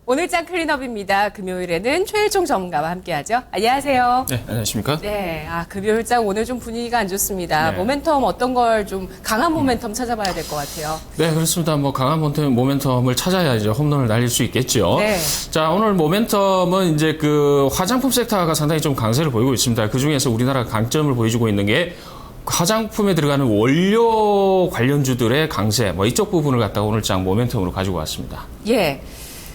오늘장 클린업입니다. 금요일에는 최일종 전문가와 함께하죠. 안녕하세요. 네, 안녕하십니까? 네, 금요일장 오늘 좀 분위기가 안 좋습니다. 네. 모멘텀 어떤 걸 좀 강한 모멘텀 찾아봐야 될 것 같아요. 네, 그렇습니다. 강한 모멘텀을 찾아야 이제 홈런을 날릴 수 있겠죠. 네. 자, 오늘 모멘텀은 이제 그 화장품 섹터가 상당히 좀 강세를 보이고 있습니다. 그 중에서 우리나라가 강점을 보여주고 있는 게 화장품에 들어가는 원료 관련주들의 강세, 이쪽 부분을 갖다가 오늘장 모멘텀으로 가지고 왔습니다. 예.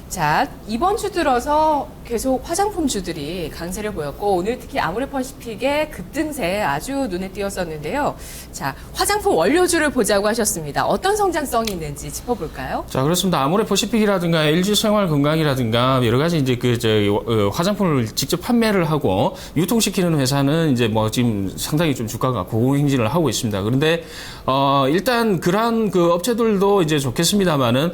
자, 이번 주 들어서 계속 화장품주들이 강세를 보였고 오늘 특히 아모레퍼시픽의 급등세 아주 눈에 띄었었는데요. 자, 화장품 원료주를 보자고 하셨습니다. 어떤 성장성이 있는지 짚어볼까요? 자, 그렇습니다. 아모레퍼시픽이라든가 LG생활건강이라든가 여러 가지 이제 화장품을 직접 판매를 하고 유통시키는 회사는 이제 지금 상당히 좀 주가가 고공행진을 하고 있습니다. 그런데 일단 그러한 그 업체들도 이제 좋겠습니다만은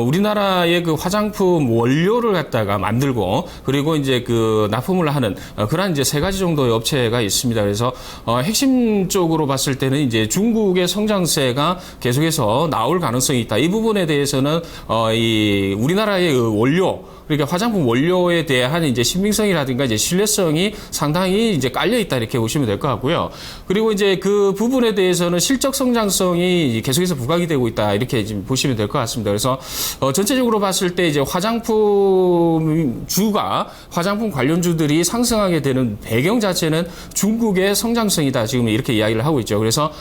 우리나라의 그 화장품 원료를 갖다가 만들고 그리고 이제 그 납품을 하는 그런 이제 세 가지 정도의 업체가 있습니다. 그래서 핵심적으로 봤을 때는 이제 중국의 성장세가 계속해서 나올 가능성이 있다. 이 부분에 대해서는 이 우리나라의 그 원료 그러니까 화장품 원료에 대한 이제 신빙성이라든가 이제 신뢰성이 상당히 이제 깔려 있다 이렇게 보시면 될 것 같고요. 그리고 이제 그 부분에 대해서는 실적 성장성이 계속해서 부각이 되고 있다 이렇게 지금 보시면 될 것 같습니다. 그래서 전체적으로 봤을 때 이제 화장품 관련주들이 상승하게 되는 배경 자체는 중국의 성장성이다 지금 이렇게 이야기를 하고 있죠. 그래서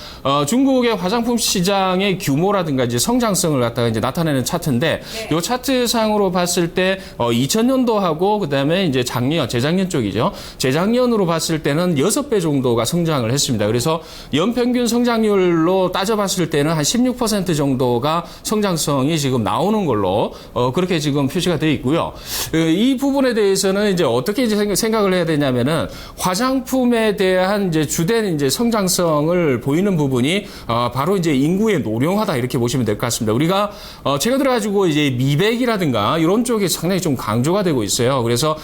중국의 화장품 시장의 규모라든가 이제 성장성을 갖다가 이제 나타내는 차트인데 이 차트상으로 봤을 때 2000년도하고 그다음에 이제 재작년 쪽이죠. 재작년으로 봤을 때는 6배 정도가 성장을 했습니다. 그래서 연평균 성장률로 따져봤을 때는 한 16% 정도가 성장성이 지금 나오는 걸로 그렇게 지금 표시가 되어 있고요. 이 부분에 대해서는 이제 어떻게 이제 생각을 해야 되냐면은 화장품에 대한 이제 주된 이제 성장성을 보이는 부분이 바로 이제 인구의 노령화다 이렇게 보시면 될 것 같습니다. 우리가 최근 들어가지고 이제 미백이라든가 이런 쪽이 상당히 좀 강조가 되고 있어요. 그래서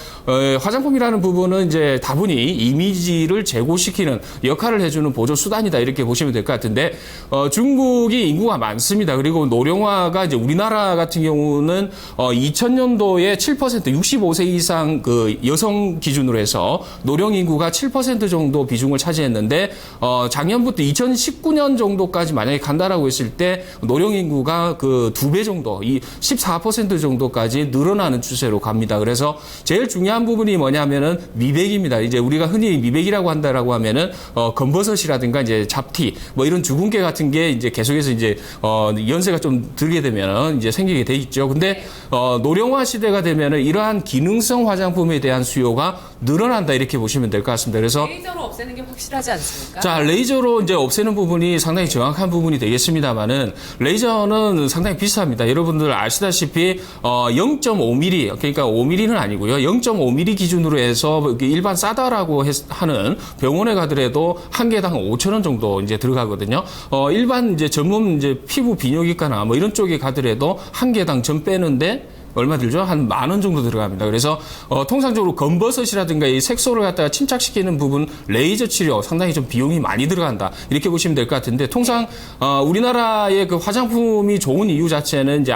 화장품이라는 부분은 이제 다분히 이미지를 제고시키는 역할을 해주는 보조 수단이다 이렇게 보시면 될 것 같은데 중국이 인구가 많습니다. 그리고 노령화가 이제 우리나라 같은 경우는 2000년도에 7% 65세 이상 그 여성 기준으로 해서 노령 인구가 7% 정도 비중을 차지했는데 작년부터 2019년 정도까지 만약에 간다라고 했을 때 노령 인구가 그 2배 정도, 14% 정도까지 늘어나는 추세로 갑니다. 그래서 제일 중요한 부분이 뭐냐면은 미백입니다. 이제 우리가 흔히 미백이라고 한다라고 하면은 검버섯이라든가 이제 잡티 이런 주근깨 같은 게 이제 계속해서 이제 연세가 좀 들게 되면은 이제 생기게 돼 있죠. 근데 노령화 시대가 되면은 이러한 기능성 화장품에 대한 수요가 늘어난다 이렇게 보시면 될 것 같습니다. 그래서 레이저로 없애는 게 확실하지 않습니까? 자, 레이저로 이제 없애는 부분이 상당히 정확한 부분이 되겠습니다만은 레이저는 상당히 비쌉니다. 여러분들 아시다시피 0.5mm 그러니까 5mm는 아니고요. 0.5mm 기준으로 해서 일반 싸다라고 하는 병원에 가더라도 한 개당 5,000원 정도 이제 들어가거든요. 일반 이제 전문 이제 피부 비뇨기과나 이런 쪽에 가더라도 한 개당 전 빼는데 얼마 들죠? 한 10,000원 정도 들어갑니다. 그래서 통상적으로 검버섯이라든가 이 색소를 갖다가 침착시키는 부분 레이저 치료 상당히 좀 비용이 많이 들어간다. 이렇게 보시면 될 것 같은데 통상 우리나라의 그 화장품이 좋은 이유 자체는 이제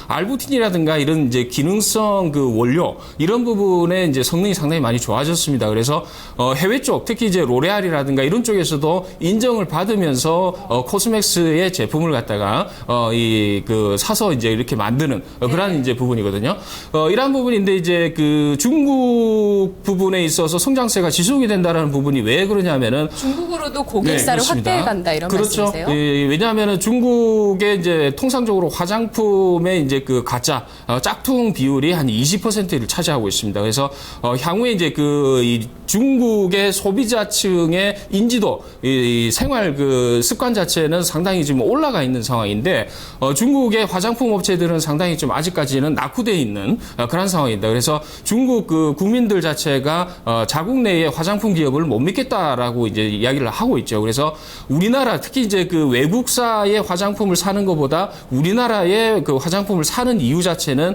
알부틴이라든가 이런 이제 기능성 그 원료 이런 부분에 이제 성능이 상당히 많이 좋아졌습니다. 그래서 해외 쪽 특히 이제 로레알이라든가 이런 쪽에서도 인정을 받으면서 코스맥스의 제품을 갖다가 사서 이제 이렇게 만드는 그런 이제 부분이거든요. 이러한 부분인데 이제 그 중국 부분에 있어서 성장세가 지속이 된다라는 부분이 왜 그러냐면은 중국으로도 고객사를 확대해 간다 이런 그렇죠. 말씀이세요? 왜냐하면은 중국의 이제 통상적으로 화장품의 이제 그 가짜 짝퉁 비율이 한 20%를 차지하고 있습니다. 그래서 향후에 이제 이 중국의 소비자층의 인지도, 이 생활 그 습관 자체는 상당히 지금 올라가 있는 상황인데 중국의 화장품 업체들은 상당히 좀 아직까지는 낙후되어 있는 그런 상황입니다. 그래서 중국 그 국민들 자체가 자국 내의 화장품 기업을 못 믿겠다라고 이제 이야기를 하고 있죠. 그래서 우리나라 특히 이제 그 외국사의 화장품을 사는 것보다 우리나라의 그 화장품을 사는 이유 자체는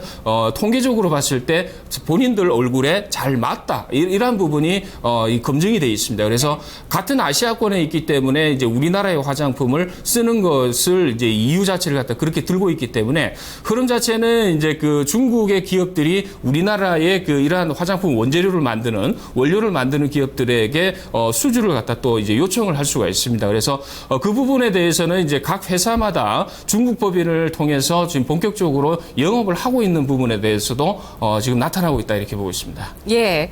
통계적으로 봤을 때 본인들 얼굴에 잘 맞다 이러한 부분이 검증이 되어 있습니다. 그래서 같은 아시아권에 있기 때문에 이제 우리나라의 화장품을 쓰는 것을 이제 이유 자체를 갖다 그렇게 들고 있기 때문에 흐름 자체는 이제 그 중국의 기업들이 우리나라의 그 이러한 화장품 원재료를 만드는 원료를 만드는 기업들에게 수주를 갖다 또 이제 요청을 할 수가 있습니다. 그래서 그 부분에 대해서는 이제 각 회사마다 중국 법인을 통해서 지금 본격적으로 영업을 하고 있는 부분에 대해서도 지금 나타나고 있다 이렇게 보고 있습니다. 예.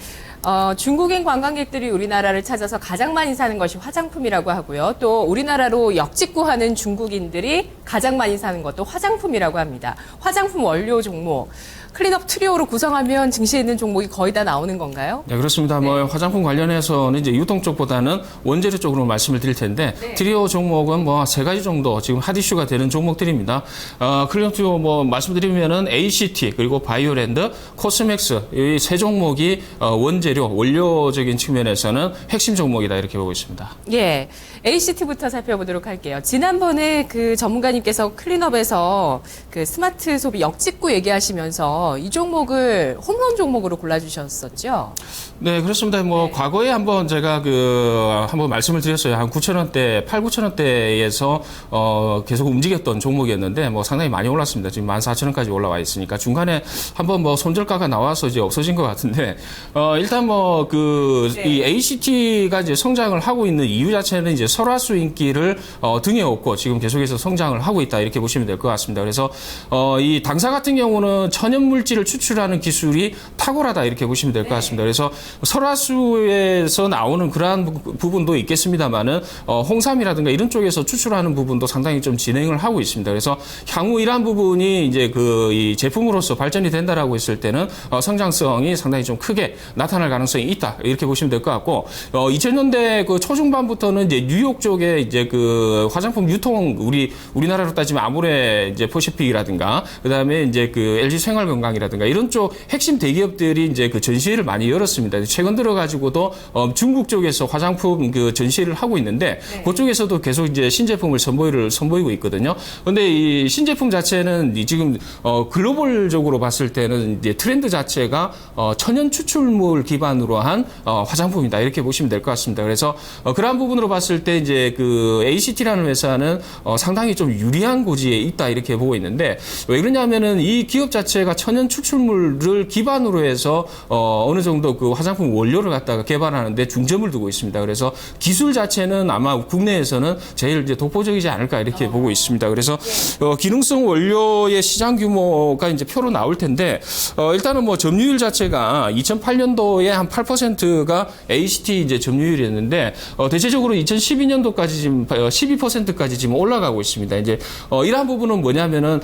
중국인 관광객들이 우리나라를 찾아서 가장 많이 사는 것이 화장품이라고 하고요. 또 우리나라로 역직구하는 중국인들이 가장 많이 사는 것도 화장품이라고 합니다. 화장품 원료 종목. 클린업 트리오로 구성하면 증시에 있는 종목이 거의 다 나오는 건가요? 네, 그렇습니다. 뭐 화장품 관련해서는 이제 유통 쪽보다는 원재료 쪽으로 말씀을 드릴 텐데 트리오 종목은 뭐 세 가지 정도 지금 핫 이슈가 되는 종목들입니다. 클린업 트리오 뭐 말씀드리면은 ACT 그리고 바이오랜드, 코스맥스 이 세 종목이 원재료 원료적인 측면에서는 핵심 종목이다 이렇게 보고 있습니다. 예. ACT부터 살펴보도록 할게요. 지난번에 그 전문가님께서 클린업에서 그 스마트 소비 역직구 얘기하시면서 이 종목을 홈런 종목으로 골라주셨었죠? 네, 그렇습니다. 뭐 과거에 한번 제가 한번 말씀을 드렸어요. 한 9,000원대, 8,000~9,000원대에서 계속 움직였던 종목이었는데 뭐 상당히 많이 올랐습니다. 지금 14,000원까지 올라와 있으니까 중간에 한번 뭐 손절가가 나와서 이제 없어진 것 같은데 일단 뭐 이 ACT가 이제 성장을 하고 있는 이유 자체는 이제 설화수 인기를 등에 업고 지금 계속해서 성장을 하고 있다 이렇게 보시면 될 것 같습니다. 그래서 이 당사 같은 경우는 천연 물질을 추출하는 기술이 탁월하다 이렇게 보시면 될 것 같습니다. 그래서 설화수에서 나오는 그러한 부분도 있겠습니다만은 홍삼이라든가 이런 쪽에서 추출하는 부분도 상당히 좀 진행을 하고 있습니다. 그래서 향후 이러한 부분이 이제 이 제품으로서 발전이 된다라고 했을 때는 성장성이 상당히 좀 크게 나타날 가능성이 있다 이렇게 보시면 될 것 같고 2000년대 그 초중반부터는 이제 뉴욕 쪽에 이제 그 화장품 유통 우리나라로 따지면 아모레 이제 퍼시픽이라든가 그다음에 이제 그 LG 생활건강이라든가 이런 쪽 핵심 대기업들이 이제 그 전시회를 많이 열었습니다. 최근 들어 가지고도 중국 쪽에서 화장품 그 전시회를 하고 있는데 그쪽에서도 계속 이제 신제품을 선보이고 있거든요. 그런데 이 신제품 자체는 지금 글로벌적으로 봤을 때는 이제 트렌드 자체가 천연 추출물 기반으로 한 화장품이다 이렇게 보시면 될 것 같습니다. 그래서 그러한 부분으로 봤을 때 이제 그 ACT라는 회사는 상당히 좀 유리한 고지에 있다 이렇게 보고 있는데 왜 그러냐면은 이 기업 자체가 천연 추출물을 기반으로 해서 어느 정도 그 화장품 원료를 갖다가 개발하는데 중점을 두고 있습니다. 그래서 기술 자체는 아마 국내에서는 제일 이제 독보적이지 않을까 이렇게 보고 있습니다. 그래서 기능성 원료의 시장 규모가 이제 표로 나올 텐데 일단은 뭐 점유율 자체가 2008년도에 한 8%가 ACT 이제 점유율이었는데 대체적으로 2012년도까지 지금 12%까지 지금 올라가고 있습니다. 이제 이러한 부분은 뭐냐면은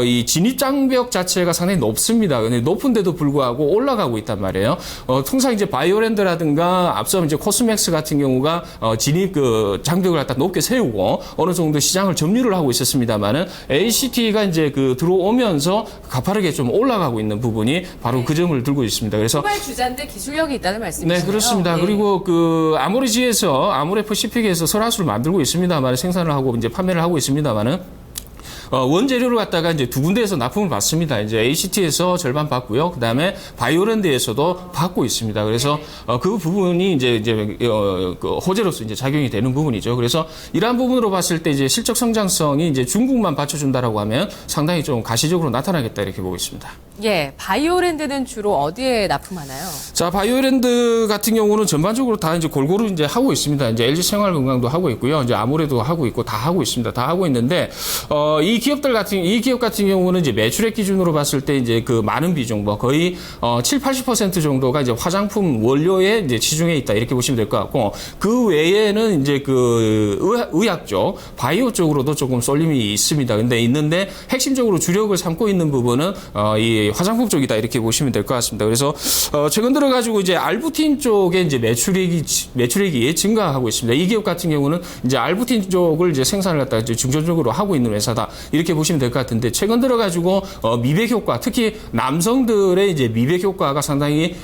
이 진입 장벽 자체가 상당히 높습니다. 근데 높은데도 불구하고 올라가고 있단 말이에요. 통상 이제 바이오랜드라든가 앞서 이제 코스맥스 같은 경우가 진입 그 장벽을 갖다 높게 세우고 어느 정도 시장을 점유를 하고 있었습니다만은 ACT가 이제 그 들어오면서 가파르게 좀 올라가고 있는 부분이 바로 그 점을 들고 있습니다. 그래서 후발 주자인데 기술력이 있다는 말씀이시네요. 네, 그렇습니다. 그리고 그 아모레 퍼시픽에서 설화수를 만들고 있습니다만 생산을 하고 이제 판매를 하고 있습니다만은 원재료를 갖다가 이제 두 군데에서 납품을 받습니다. 이제 ACT에서 절반 받고요. 그 다음에 바이오랜드에서도 받고 있습니다. 그래서 그 부분이 이제 그 호재로서 이제 작용이 되는 부분이죠. 그래서 이러한 부분으로 봤을 때 이제 실적 성장성이 이제 중국만 받쳐준다라고 하면 상당히 좀 가시적으로 나타나겠다 이렇게 보고 있습니다. 예, 바이오랜드는 주로 어디에 납품하나요? 자, 바이오랜드 같은 경우는 전반적으로 다 이제 골고루 이제 하고 있습니다. 이제 LG 생활건강도 하고 있고요. 이제 아모레도 하고 있고 다 하고 있습니다. 다 하고 있는데 이 기업 같은 경우는 이제 매출액 기준으로 봤을 때 이제 그 많은 비중 뭐 거의 70~80% 정도가 이제 화장품 원료에 이제 치중해 있다 이렇게 보시면 될 것 같고 그 외에는 이제 그 의학 쪽, 바이오 쪽으로도 조금 쏠림이 있습니다. 있는데 핵심적으로 주력을 삼고 있는 부분은 이 화장품 쪽이다 이렇게 보시면 될 것 같습니다. 그래서 최근 들어 가지고 이제 알부틴 쪽에 이제 매출액이 증가하고 있습니다. 이 기업 같은 경우는 이제 알부틴 쪽을 이제 생산을 갖다가 이제 중점적으로 하고 있는 회사다. 이렇게 보시면 될 것 같은데 최근 들어 가지고 미백 효과, 특히 남성들의 이제 미백 효과가 상당히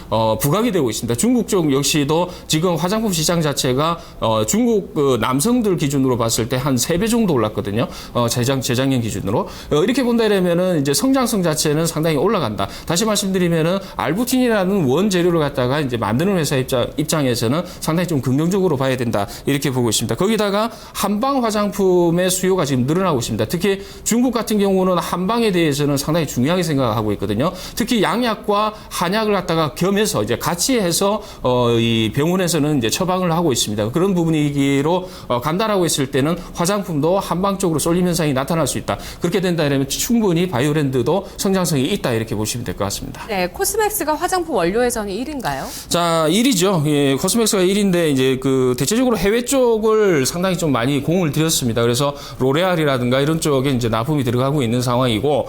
부각이 되고 있습니다. 중국 쪽 역시도 지금 화장품 시장 자체가 중국 그 남성들 기준으로 봤을 때 한 3배 정도 올랐거든요. 재작년 기준으로. 이렇게 본다면은 이제 성장성 자체는 상당히 올라간다. 다시 말씀드리면은 알부틴이라는 원재료를 갖다가 이제 만드는 회사 입장에서는 상당히 좀 긍정적으로 봐야 된다. 이렇게 보고 있습니다. 거기다가 한방 화장품의 수요가 지금 늘어나고 있습니다. 특히 중국 같은 경우는 한방에 대해서는 상당히 중요하게 생각하고 있거든요. 특히 양약과 한약을 갖다가 겸해서 이제 같이 해서 이 병원에서는 이제 처방을 하고 있습니다. 그런 부분이기로 간다라고 했을 때는 화장품도 한방 쪽으로 쏠림 현상이 나타날 수 있다. 그렇게 된다면 충분히 바이오랜드도 성장성이 있다 이렇게 보시면 될 것 같습니다. 네, 코스맥스가 화장품 원료에서는 1위인가요? 자, 1위죠. 예, 코스맥스가 1위인데 이제 그 대체적으로 해외 쪽을 상당히 좀 많이 공을 들였습니다. 그래서 로레알이라든가 이런 쪽에 이제 납품이 들어가고 있는 상황이고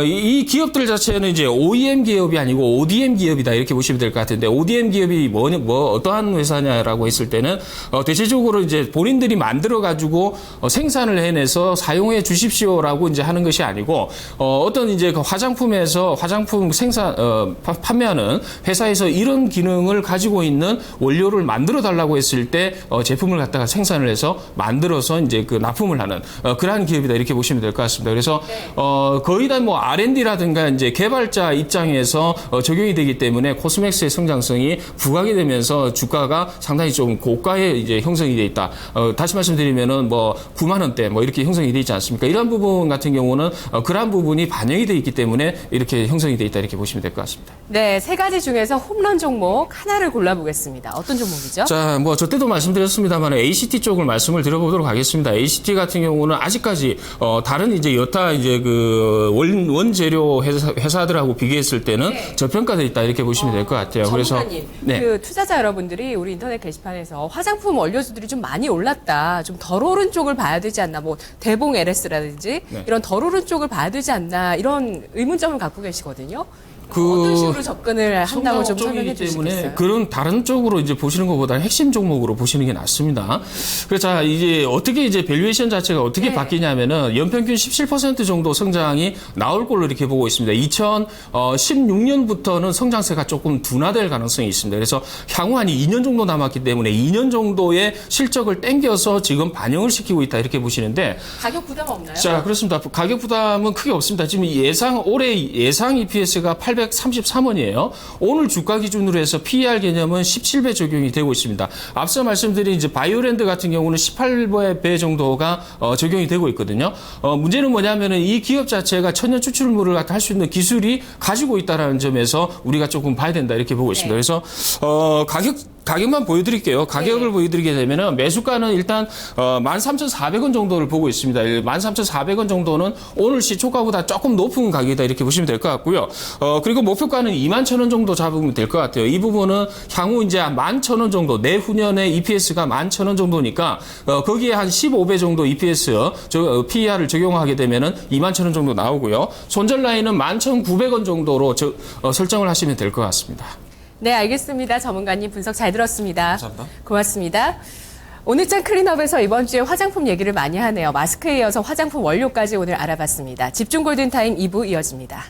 이 기업들 자체는 이제 OEM 기업이 아니고 ODM 기업이다 이렇게 보시면 될 것 같은데 ODM 기업이 뭐 어떠한 회사냐라고 했을 때는 대체적으로 이제 본인들이 만들어 가지고 생산을 해내서 사용해 주십시오라고 이제 하는 것이 아니고 어떤 이제 그 화장품에서 화장품 생산 판매하는 회사에서 이런 기능을 가지고 있는 원료를 만들어 달라고 했을 때 제품을 갖다가 생산을 해서 만들어서 이제 그 납품을 하는 그러한 기업이다 이렇게 보시면 될 것 같습니다. 그래서 거의 다 뭐 R&D라든가 이제 개발자 입장에서 적용이 되기 때문에 코스맥스의 성장성이 부각이 되면서 주가가 상당히 좀 고가에 이제 형성이 돼 있다. 다시 말씀드리면은 뭐 9만 원대 뭐 이렇게 형성이 돼 있지 않습니까? 이런 부분 같은 경우는 그러한 부분이 반영이 돼 있기 때문에 이렇게 형성이 돼 있다 이렇게 보시면 될 것 같습니다. 네, 세 가지 중에서 홈런 종목 하나를 골라보겠습니다. 어떤 종목이죠? 자, 뭐 저 때도 말씀드렸습니다만 ACT 쪽을 말씀을 드려보도록 하겠습니다. ACT 같은 경우는 아직까지 다른 이제 여타 이제 그 원재료 회사들하고 비교했을 때는 저평가돼 있다 이렇게 보시면 될 것 같아요. 전문가님, 네. 그 투자자 여러분들이 우리 인터넷 게시판에서 화장품 원료주들이 좀 많이 올랐다, 좀 덜 오른 쪽을 봐야 되지 않나, 뭐 대봉 LS라든지 이런 덜 오른 쪽을 봐야 되지 않나 이런 의문점을 갖고 계시거든요. 어떤 식으로 접근을 한다고 좀 설명해 주시겠어요? 그런 다른 쪽으로 이제 보시는 것보다는 핵심 종목으로 보시는 게 낫습니다. 그래서 자, 이제 어떻게 이제 밸류에이션 자체가 어떻게 바뀌냐면은 연평균 17% 정도 성장이 나올 걸로 이렇게 보고 있습니다. 2016년부터는 성장세가 조금 둔화될 가능성이 있습니다. 그래서 향후 한 2년 정도 남았기 때문에 2년 정도의 실적을 땡겨서 지금 반영을 시키고 있다 이렇게 보시는데 가격 부담 없나요? 자, 그렇습니다. 가격 부담은 크게 없습니다. 지금 올해 예상 EPS가 833원이에요. 오늘 주가 기준으로 해서 PER 개념은 17배 적용이 되고 있습니다. 앞서 말씀드린 이제 바이오랜드 같은 경우는 18배 정도가 적용이 되고 있거든요. 문제는 뭐냐면은 이 기업 자체가 천연 추출물을 할 수 있는 기술이 가지고 있다라는 점에서 우리가 조금 봐야 된다 이렇게 보고 있습니다. 그래서 가격만 보여드릴게요. 가격을 보여드리게 되면은 매수가는 일단 13,400원 정도를 보고 있습니다. 13,400원 정도는 오늘 시초가보다 조금 높은 가격이다 이렇게 보시면 될 것 같고요. 그리고 목표가는 21,000원 정도 잡으면 될 것 같아요. 이 부분은 향후 이제 11,000원 정도 내후년에 EPS가 11,000원 정도니까 거기에 한 15배 정도 EPS PER을 적용하게 되면은 21,000원 정도 나오고요. 손절 라인은 11,900원 정도로 설정을 하시면 될 것 같습니다. 네, 알겠습니다. 전문가님 분석 잘 들었습니다. 감사합니다. 고맙습니다. 오늘장 클린업에서 이번 주에 화장품 얘기를 많이 하네요. 마스크에 이어서 화장품 원료까지 오늘 알아봤습니다. 집중 골든타임 2부 이어집니다.